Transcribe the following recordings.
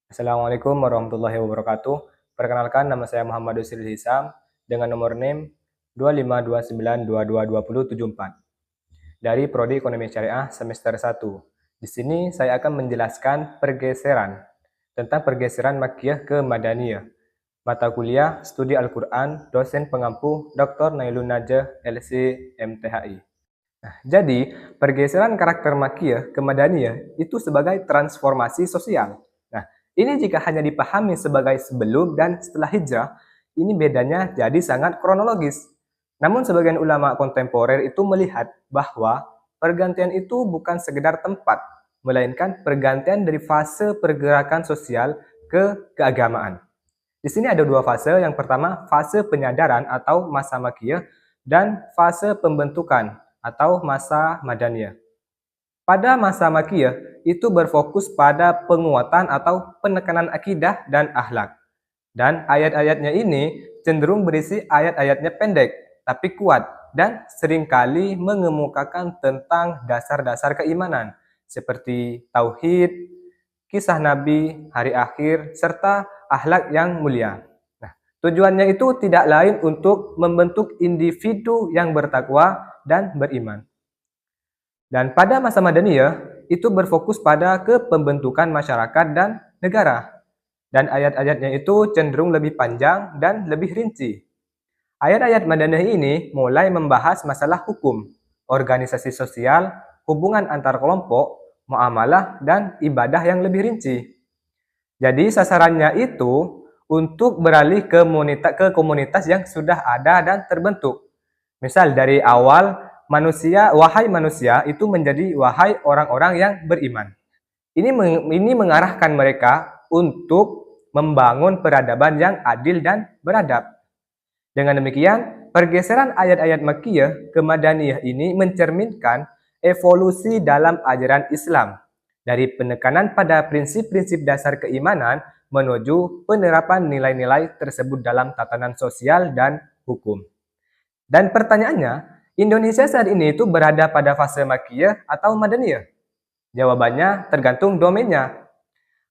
Assalamualaikum warahmatullahi wabarakatuh. Perkenalkan, nama saya Muhammad Yusril Hisam dengan nomor NIM 25292222074 dari Prodi Ekonomi Syariah semester 1. Di sini saya akan menjelaskan tentang pergeseran Makkiyah ke Madaniyah. Mata kuliah Studi Al-Quran, dosen pengampu Dr. Nailun Najah, LC, MTHI. Jadi, pergeseran karakter Makkiyah ke Madaniyah itu sebagai transformasi sosial. Nah, ini jika hanya dipahami sebagai sebelum dan setelah hijrah, ini bedanya jadi sangat kronologis. Namun sebagian ulama kontemporer itu melihat bahwa pergantian itu bukan sekedar tempat, melainkan pergantian dari fase pergerakan sosial ke keagamaan. Di sini ada dua fase. Yang pertama, fase penyadaran atau masa Makkiyah dan fase pembentukan atau masa Madaniyah. Pada masa Makkiyah itu berfokus pada penguatan atau penekanan akidah dan akhlak. Dan ayat-ayatnya ini cenderung berisi ayat-ayatnya pendek tapi kuat dan seringkali mengemukakan tentang dasar-dasar keimanan seperti tauhid, kisah nabi, hari akhir, serta akhlak yang mulia. Nah, tujuannya itu tidak lain untuk membentuk individu yang bertakwa dan beriman. Dan pada masa Madaniyah, itu berfokus pada kepembentukan masyarakat dan negara. Dan ayat-ayatnya itu cenderung lebih panjang dan lebih rinci. Ayat-ayat Madaniyah ini mulai membahas masalah hukum, organisasi sosial, hubungan antar kelompok, muamalah, dan ibadah yang lebih rinci. Jadi sasarannya itu untuk beralih ke komunitas yang sudah ada dan terbentuk. Misal dari awal manusia, wahai manusia, itu menjadi wahai orang-orang yang beriman. Ini mengarahkan mereka untuk membangun peradaban yang adil dan beradab. Dengan demikian, pergeseran ayat-ayat Makkiyah ke Madaniyah ini mencerminkan evolusi dalam ajaran Islam dari penekanan pada prinsip-prinsip dasar keimanan menuju penerapan nilai-nilai tersebut dalam tatanan sosial dan hukum. Dan pertanyaannya, Indonesia saat ini itu berada pada fase Makkiyah atau Madaniyah? Jawabannya tergantung domainnya.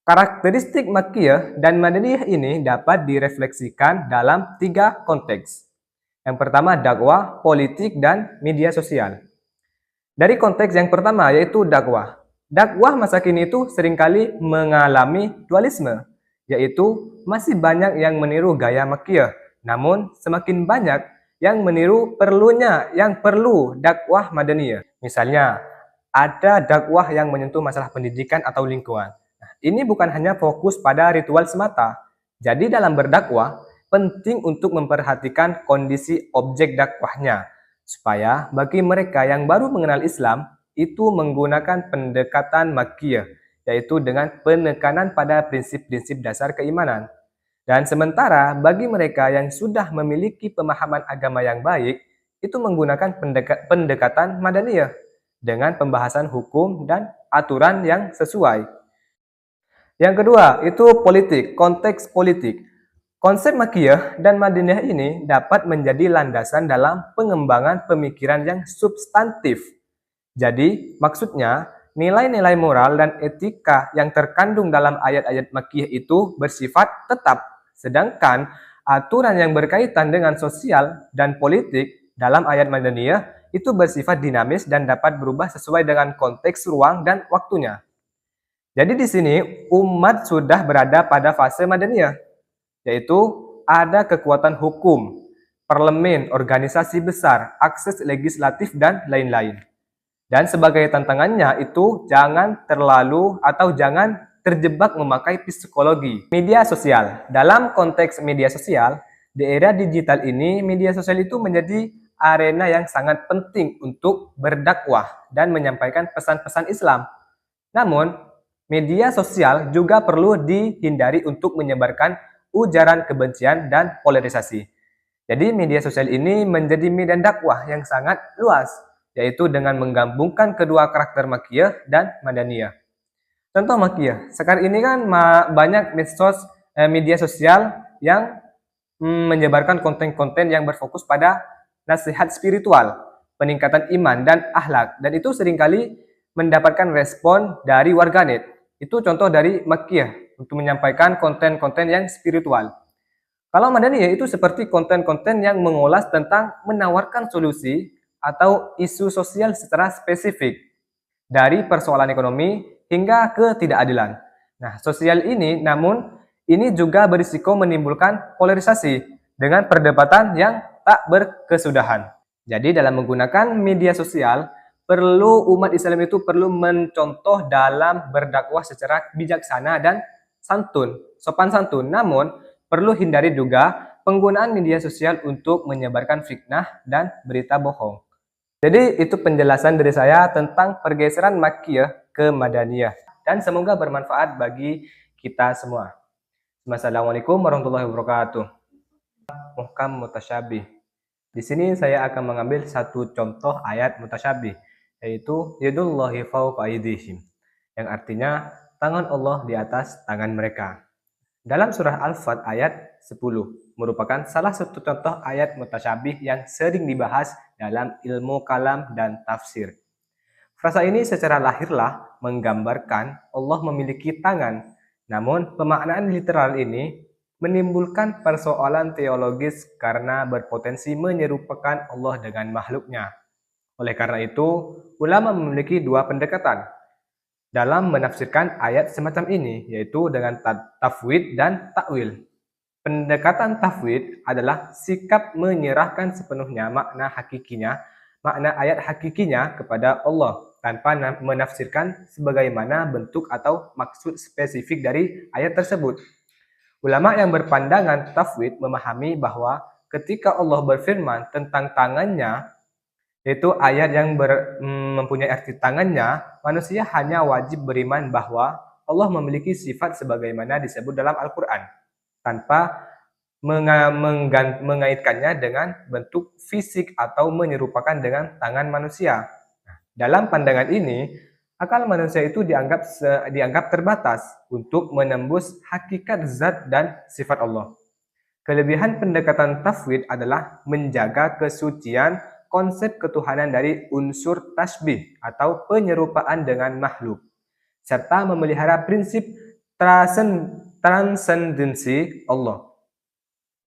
Karakteristik Makkiyah dan Madaniyah ini dapat direfleksikan dalam tiga konteks. Yang pertama, dakwah, politik, dan media sosial. Dari konteks yang pertama, yaitu dakwah. Dakwah masa kini itu seringkali mengalami dualisme, yaitu masih banyak yang meniru gaya Makkiyah, namun semakin banyak yang meniru yang perlu dakwah Madaniyah. Misalnya, ada dakwah yang menyentuh masalah pendidikan atau lingkungan. Nah, ini bukan hanya fokus pada ritual semata. Jadi dalam berdakwah, penting untuk memperhatikan kondisi objek dakwahnya, supaya bagi mereka yang baru mengenal Islam, itu menggunakan pendekatan Makkiyah, yaitu dengan penekanan pada prinsip-prinsip dasar keimanan. Dan sementara bagi mereka yang sudah memiliki pemahaman agama yang baik, itu menggunakan pendekatan Madaniyah dengan pembahasan hukum dan aturan yang sesuai. Yang kedua, itu politik, konteks politik. Konsep Makkiyah dan Madaniyah ini dapat menjadi landasan dalam pengembangan pemikiran yang substantif. Jadi, maksudnya, nilai-nilai moral dan etika yang terkandung dalam ayat-ayat Makkiyah itu bersifat tetap, sedangkan aturan yang berkaitan dengan sosial dan politik dalam ayat Madaniyah itu bersifat dinamis dan dapat berubah sesuai dengan konteks ruang dan waktunya. Jadi di sini umat sudah berada pada fase Madaniyah, yaitu ada kekuatan hukum, parlemen, organisasi besar, akses legislatif, dan lain-lain. Dan sebagai tantangannya itu jangan terjebak memakai psikologi. Media sosial. Dalam konteks media sosial, di era digital ini, media sosial itu menjadi arena yang sangat penting untuk berdakwah dan menyampaikan pesan-pesan Islam. Namun, media sosial juga perlu dihindari untuk menyebarkan ujaran kebencian dan polarisasi. Jadi media sosial ini menjadi medan dakwah yang sangat luas, yaitu dengan menggabungkan kedua karakter Makkiyah dan Madaniyah. Contoh Makkiyah, sekarang ini kan banyak media sosial yang menyebarkan konten-konten yang berfokus pada nasihat spiritual, peningkatan iman dan akhlak, dan itu seringkali mendapatkan respon dari warganet. Itu contoh dari Makkiyah. untuk menyampaikan konten-konten yang spiritual. Kalau Madaniyah itu seperti konten-konten yang mengulas tentang menawarkan solusi atau isu sosial secara spesifik, dari persoalan ekonomi hingga ketidakadilan. Nah, sosial ini namun ini juga berisiko menimbulkan polarisasi dengan perdebatan yang tak berkesudahan. Jadi dalam menggunakan media sosial, umat Islam itu perlu mencontoh dalam berdakwah secara bijaksana dan sopan santun. Namun, perlu hindari juga penggunaan media sosial untuk menyebarkan fitnah dan berita bohong. Jadi itu penjelasan dari saya tentang pergeseran Makkiyah ke Madaniyah. Dan semoga bermanfaat bagi kita semua. Wassalamualaikum warahmatullahi wabarakatuh. Muhkam mutasyabih. Di sini saya akan mengambil satu contoh ayat mutasyabih, yaitu yadullahi fawqa aydihim, yang artinya tangan Allah di atas tangan mereka. Dalam surah Al-Fat ayat 10 merupakan salah satu contoh ayat mutasyabih yang sering dibahas dalam ilmu kalam dan tafsir. Frasa ini secara lahirlah menggambarkan Allah memiliki tangan, namun pemaknaan literal ini menimbulkan persoalan teologis karena berpotensi menyerupakan Allah dengan makhluknya. Oleh karena itu, ulama memiliki dua pendekatan dalam menafsirkan ayat semacam ini, yaitu dengan tafwid dan takwil. Pendekatan tafwid adalah sikap menyerahkan sepenuhnya makna ayat hakikinya kepada Allah tanpa menafsirkan sebagaimana bentuk atau maksud spesifik dari ayat tersebut. Ulama yang berpandangan tafwid memahami bahwa ketika Allah berfirman tentang tangannya, yaitu ayat yang mempunyai arti tangannya, manusia hanya wajib beriman bahwa Allah memiliki sifat sebagaimana disebut dalam Al-Quran, tanpa mengaitkannya dengan bentuk fisik atau menyerupakan dengan tangan manusia. Dalam pandangan ini, akal manusia itu dianggap terbatas untuk menembus hakikat zat dan sifat Allah. Kelebihan pendekatan tafwid adalah menjaga kesucian konsep ketuhanan dari unsur tasbih atau penyerupaan dengan makhluk, serta memelihara prinsip transendensi Allah.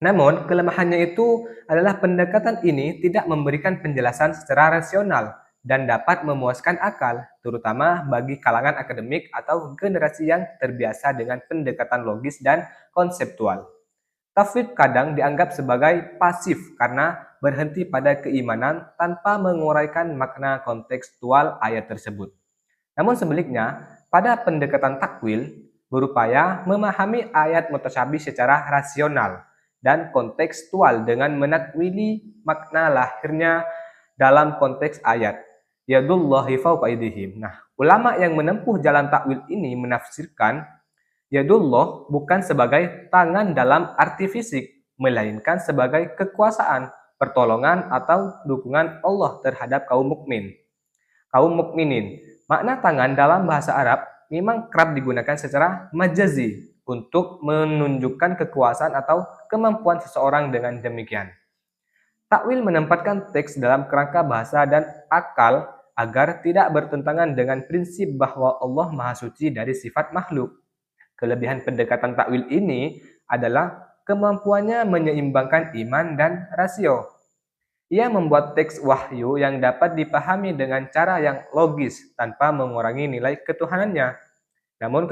Namun, kelemahannya itu adalah pendekatan ini tidak memberikan penjelasan secara rasional dan dapat memuaskan akal, terutama bagi kalangan akademik atau generasi yang terbiasa dengan pendekatan logis dan konseptual. Tafwid kadang dianggap sebagai pasif karena berhenti pada keimanan tanpa menguraikan makna kontekstual ayat tersebut. Namun sebaliknya, pada pendekatan takwil berupaya memahami ayat mutasyabih secara rasional dan kontekstual dengan menakwili makna lahirnya dalam konteks ayat. Yadullahi fawqa aydihim. Nah, ulama yang menempuh jalan takwil ini menafsirkan yadullah bukan sebagai tangan dalam arti fisik, melainkan sebagai kekuasaan, pertolongan atau dukungan Allah terhadap kaum mukminin. Makna tangan dalam bahasa Arab memang kerap digunakan secara majazi untuk menunjukkan kekuasaan atau kemampuan seseorang dengan demikian. Takwil menempatkan teks dalam kerangka bahasa dan akal agar tidak bertentangan dengan prinsip bahwa Allah Maha Suci dari sifat makhluk. Kelebihan pendekatan takwil ini adalah kemampuannya menyeimbangkan iman dan rasio. Ia membuat teks wahyu yang dapat dipahami dengan cara yang logis tanpa mengurangi nilai ketuhanannya. Namun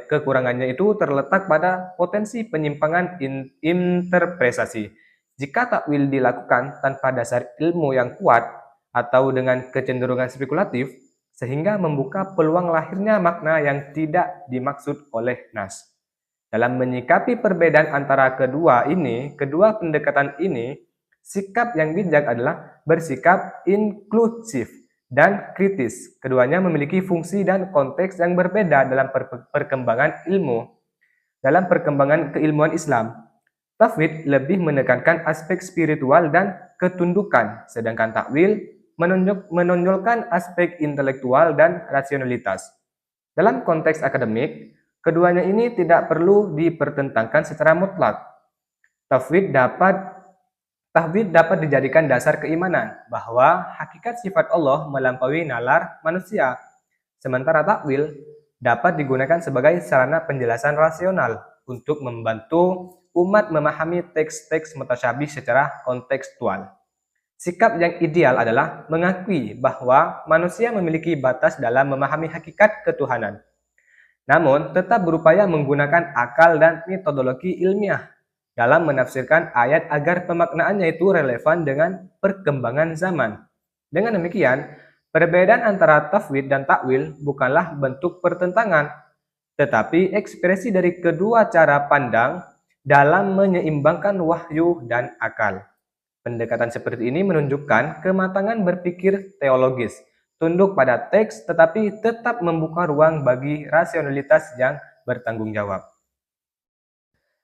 kekurangannya itu terletak pada potensi penyimpangan interpretasi. Jika takwil dilakukan tanpa dasar ilmu yang kuat atau dengan kecenderungan spekulatif, sehingga membuka peluang lahirnya makna yang tidak dimaksud oleh nas. Dalam menyikapi perbedaan antara kedua pendekatan ini, sikap yang bijak adalah bersikap inklusif dan kritis. Keduanya memiliki fungsi dan konteks yang berbeda dalam perkembangan ilmu. Dalam perkembangan keilmuan Islam, tafwid lebih menekankan aspek spiritual dan ketundukan, sedangkan takwil menonjolkan aspek intelektual dan rasionalitas. Dalam konteks akademik, keduanya ini tidak perlu dipertentangkan secara mutlak. Tafwid dapat dijadikan dasar keimanan bahwa hakikat sifat Allah melampaui nalar manusia. Sementara takwil dapat digunakan sebagai sarana penjelasan rasional untuk membantu umat memahami teks-teks mutasyabih secara kontekstual. Sikap yang ideal adalah mengakui bahwa manusia memiliki batas dalam memahami hakikat ketuhanan, namun tetap berupaya menggunakan akal dan metodologi ilmiah dalam menafsirkan ayat agar pemaknaannya itu relevan dengan perkembangan zaman. Dengan demikian, perbedaan antara tafwid dan takwil bukanlah bentuk pertentangan, tetapi ekspresi dari kedua cara pandang dalam menyeimbangkan wahyu dan akal. Pendekatan seperti ini menunjukkan kematangan berpikir teologis, tunduk pada teks tetapi tetap membuka ruang bagi rasionalitas yang bertanggung jawab.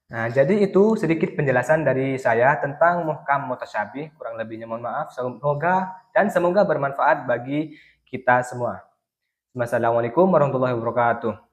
Nah, jadi itu sedikit penjelasan dari saya tentang muhkam mutasyabih. Kurang lebihnya mohon maaf. Semoga bermanfaat bagi kita semua. Wassalamualaikum warahmatullahi wabarakatuh.